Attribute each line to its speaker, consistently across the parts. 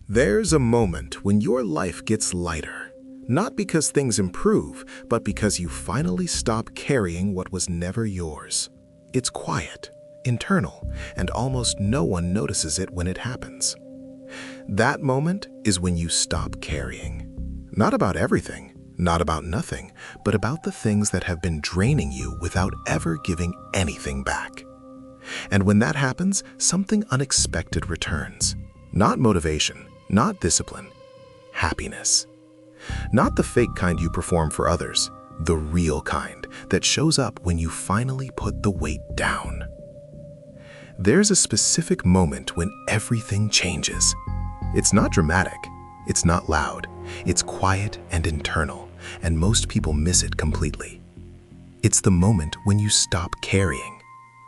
Speaker 1: There's a moment when your life gets lighter, not because things improve, but because you finally stop carrying what was never yours. It's quiet, internal, and almost no one notices it when it happens. That moment is when you stop carrying. Not about everything, not about nothing, but about the things that have been draining you without ever giving anything back. And when that happens, something unexpected returns. Not motivation, not discipline, happiness. Not the fake kind you perform for others, the real kind that shows up when you finally put the weight down. There's a specific moment when everything changes. It's not dramatic, it's not loud, it's quiet and internal, and most people miss it completely. It's the moment when you stop carrying.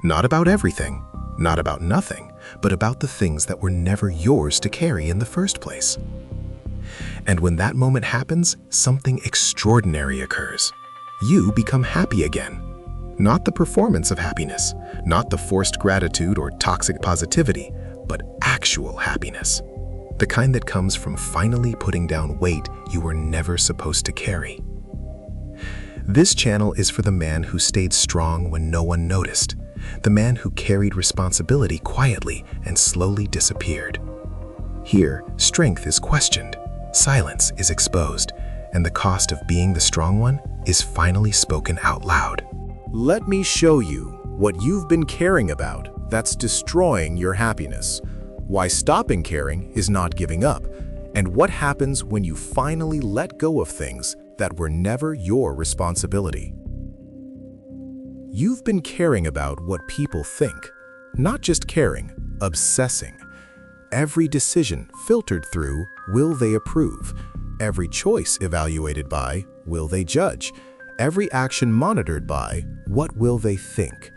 Speaker 1: Not about everything, not about nothing, but about the things that were never yours to carry in the first place. And when that moment happens, something extraordinary occurs. You become happy again. Not the performance of happiness, not the forced gratitude or toxic positivity, but actual happiness. The kind that comes from finally putting down weight you were never supposed to carry. This channel is for the man who stayed strong when no one noticed, the man who carried responsibility quietly and slowly disappeared. Here, strength is questioned, silence is exposed, and the cost of being the strong one is finally spoken out loud.
Speaker 2: Let me show you what you've been caring about that's destroying your happiness, why stopping caring is not giving up, and what happens when you finally let go of things that were never your responsibility. You've been caring about what people think, not just caring, obsessing. Every decision filtered through, will they approve? Every choice evaluated by, will they judge? Every action monitored by, what will they think?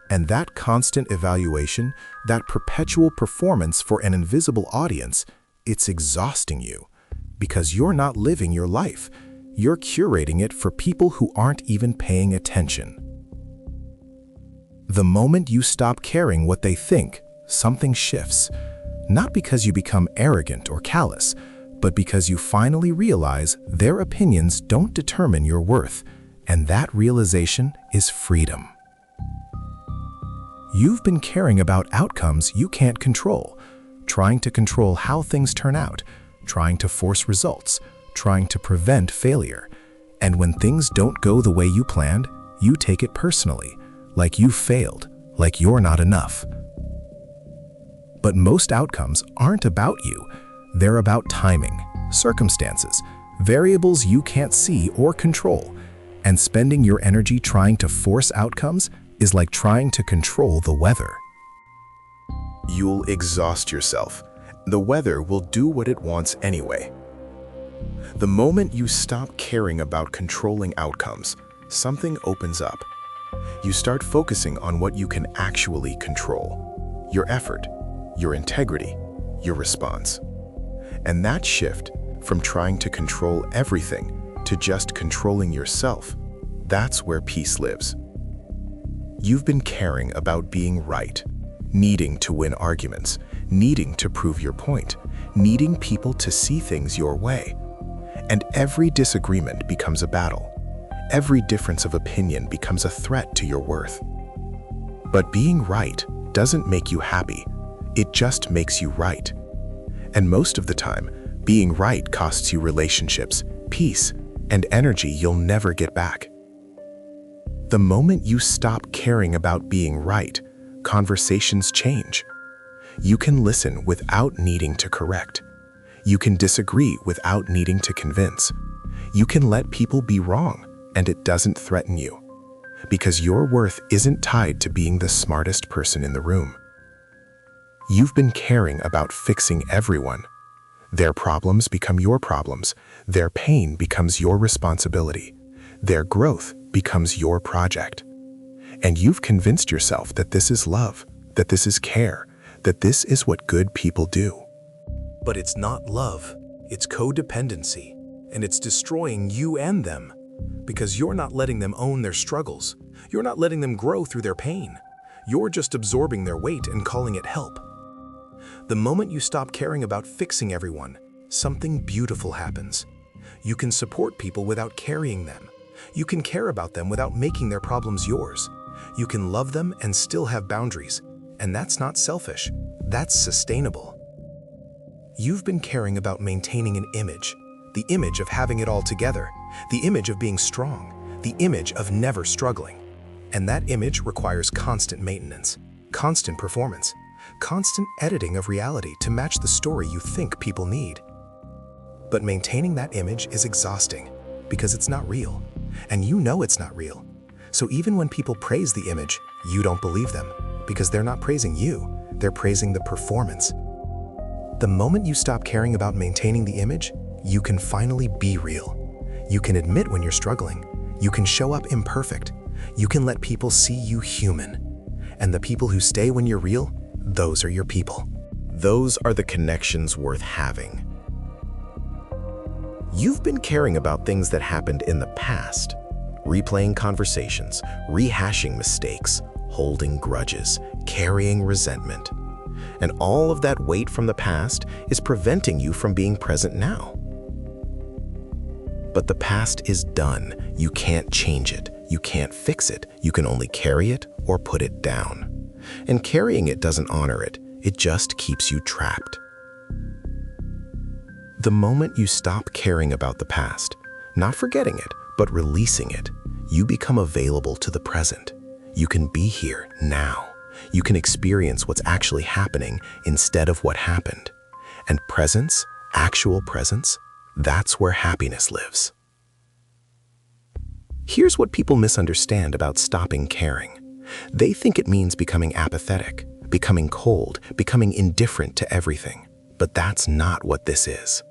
Speaker 2: And that constant evaluation, that perpetual performance for an invisible audience, it's exhausting you. Because you're not living your life. You're curating it for people who aren't even paying attention. The moment you stop caring what they think, something shifts. Not because you become arrogant or callous, but because you finally realize their opinions don't determine your worth, and that realization is freedom. You've been caring about outcomes you can't control, trying to control how things turn out, trying to force results, trying to prevent failure. And when things don't go the way you planned, you take it personally, like you failed, like you're not enough. But most outcomes aren't about you. They're about timing, circumstances, variables you can't see or control. And spending your energy trying to force outcomes is like trying to control the weather.
Speaker 1: You'll exhaust yourself. The weather will do what it wants anyway. The moment you stop caring about controlling outcomes, something opens up. You start focusing on what you can actually control. Your effort, your integrity, your response. And that shift from trying to control everything to just controlling yourself, that's where peace lives. You've been caring about being right, needing to win arguments, needing to prove your point, needing people to see things your way. And every disagreement becomes a battle. Every difference of opinion becomes a threat to your worth. But being right doesn't make you happy. It just makes you right. And most of the time, being right costs you relationships, peace, and energy you'll never get back. The moment you stop caring about being right, conversations change. You can listen without needing to correct. You can disagree without needing to convince. You can let people be wrong, and it doesn't threaten you. Because your worth isn't tied to being the smartest person in the room. You've been caring about fixing everyone. Their problems become your problems. Their pain becomes your responsibility. Their growth becomes your project. And you've convinced yourself that this is love, that this is care, that this is what good people do.
Speaker 2: But it's not love, it's codependency, and it's destroying you and them. Because you're not letting them own their struggles. You're not letting them grow through their pain. You're just absorbing their weight and calling it help. The moment you stop caring about fixing everyone, something beautiful happens. You can support people without carrying them. You can care about them without making their problems yours. You can love them and still have boundaries. And that's not selfish. That's sustainable. You've been caring about maintaining an image, the image of having it all together, the image of being strong, the image of never struggling. And that image requires constant maintenance, constant performance, constant editing of reality to match the story you think people need. But maintaining that image is exhausting because it's not real, and you know it's not real. So even when people praise the image, you don't believe them because they're not praising you, they're praising the performance. The moment you stop caring about maintaining the image, you can finally be real. You can admit when you're struggling. You can show up imperfect. You can let people see you human. And the people who stay when you're real, those are your people.
Speaker 1: Those are the connections worth having. You've been caring about things that happened in the past, replaying conversations, rehashing mistakes, holding grudges, carrying resentment. And all of that weight from the past is preventing you from being present now. But the past is done. You can't change it. You can't fix it. You can only carry it or put it down. And carrying it doesn't honor it. It just keeps you trapped. The moment you stop caring about the past, not forgetting it, but releasing it, you become available to the present. You can be here now. You can experience what's actually happening instead of what happened. And presence, actual presence, that's where happiness lives. Here's what people misunderstand about stopping caring. They think it means becoming apathetic, becoming cold, becoming indifferent to everything. But that's not what this is.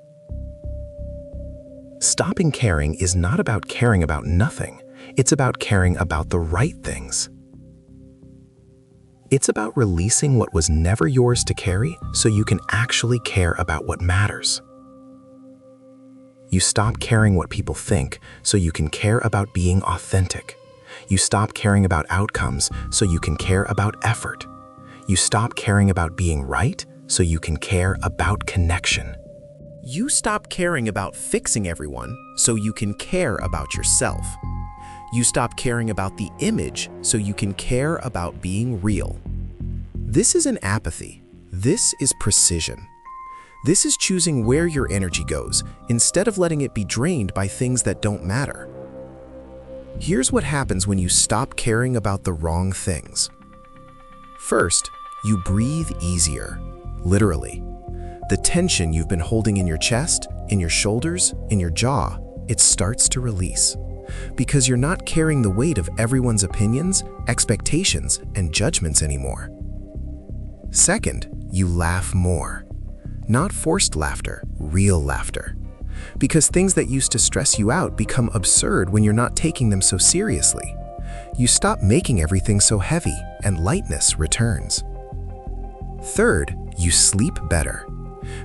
Speaker 1: Stopping caring is not about caring about nothing. It's about caring about the right things. It's about releasing what was never yours to carry so you can actually care about what matters. You stop caring what people think so you can care about being authentic. You stop caring about outcomes so you can care about effort. You stop caring about being right so you can care about connection. You stop caring about fixing everyone so you can care about yourself. You stop caring about the image so you can care about being real. This isn't apathy. This is precision. This is choosing where your energy goes instead of letting it be drained by things that don't matter. Here's what happens when you stop caring about the wrong things. First, you breathe easier, literally. The tension you've been holding in your chest, in your shoulders, in your jaw, it starts to release. Because you're not carrying the weight of everyone's opinions, expectations, and judgments anymore. Second, you laugh more. Not forced laughter, real laughter. Because things that used to stress you out become absurd when you're not taking them so seriously. You stop making everything so heavy, and lightness returns. Third, you sleep better.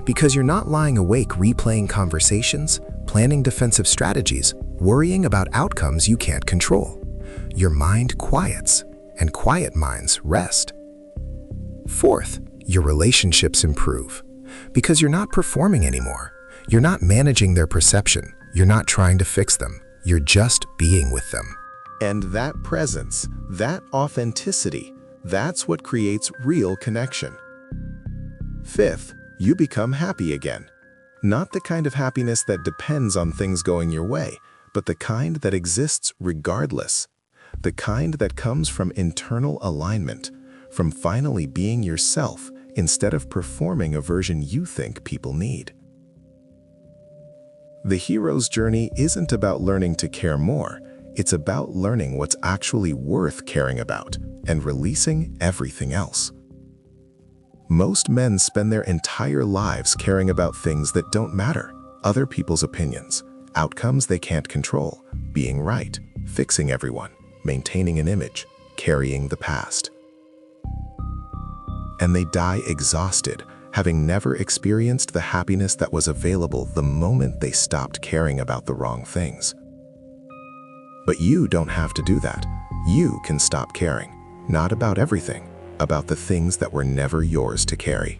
Speaker 1: Because you're not lying awake replaying conversations, planning defensive strategies, worrying about outcomes you can't control. Your mind quiets, and quiet minds rest. Fourth, your relationships improve. Because you're not performing anymore. You're not managing their perception. You're not trying to fix them. You're just being with them. And that presence, that authenticity, that's what creates real connection. Fifth, you become happy again. Not the kind of happiness that depends on things going your way, but the kind that exists regardless. The kind that comes from internal alignment, from finally being yourself instead of performing a version you think people need. The hero's journey isn't about learning to care more. It's about learning what's actually worth caring about and releasing everything else. Most men spend their entire lives caring about things that don't matter, other people's opinions, outcomes they can't control, being right, fixing everyone, maintaining an image, carrying the past. And they die exhausted, having never experienced the happiness that was available the moment they stopped caring about the wrong things. But you don't have to do that. You can stop caring, not about everything, about the things that were never yours to carry.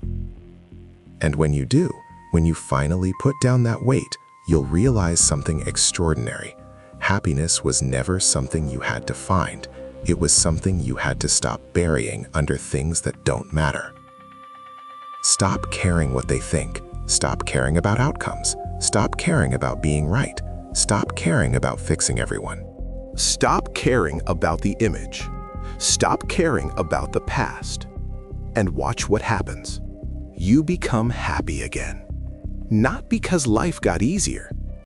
Speaker 1: And when you do, when you finally put down that weight, you'll realize something extraordinary. Happiness was never something you had to find. It was something you had to stop burying under things that don't matter. Stop caring what they think. Stop caring about outcomes. Stop caring about being right. Stop caring about fixing everyone.
Speaker 2: Stop caring about the image. Stop caring about the past. And watch what happens. You become happy again. Not because life got easier,